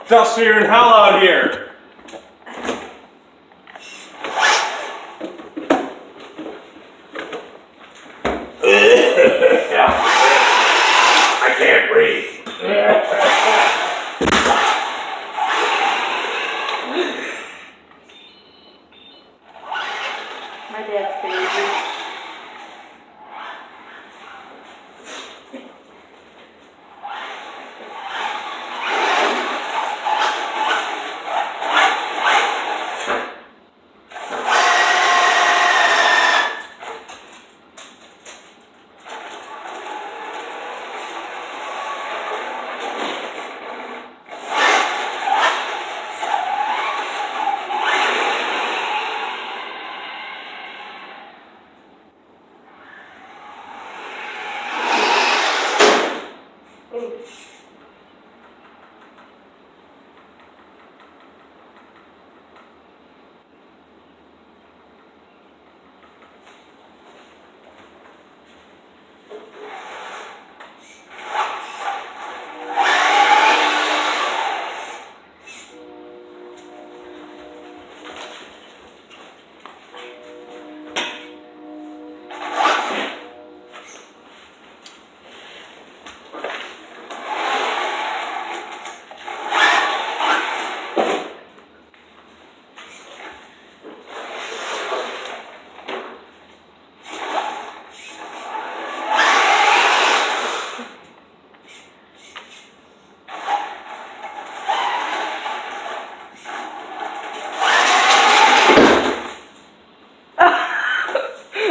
Dustier than hell out here. I can't breathe. My dad's crazy.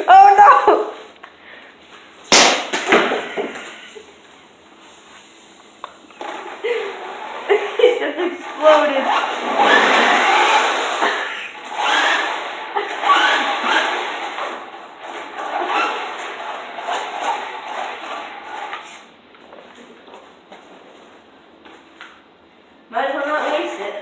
Oh no! It just exploded. Might as well not waste it.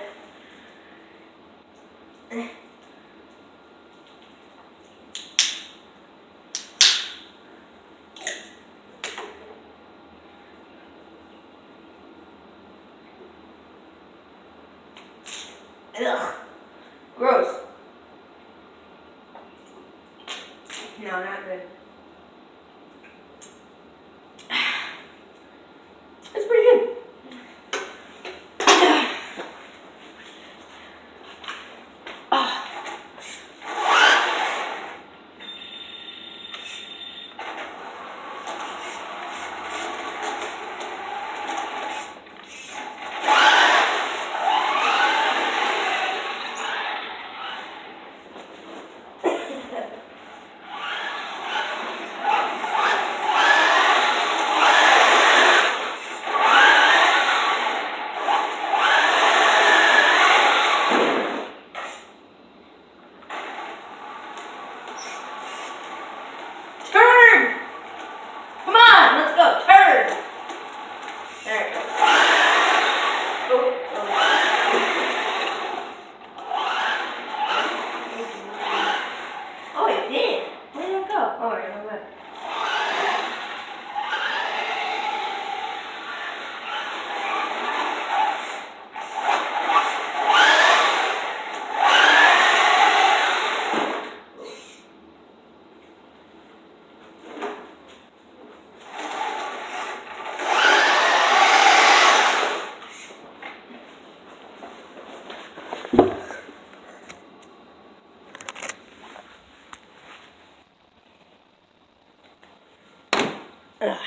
Ugh. Gross. No, not good. It's pretty good. Turn! Come on, let's go. Turn! There it goes. Oh, it did. Where did it go? Oh, right, no way. Ugh.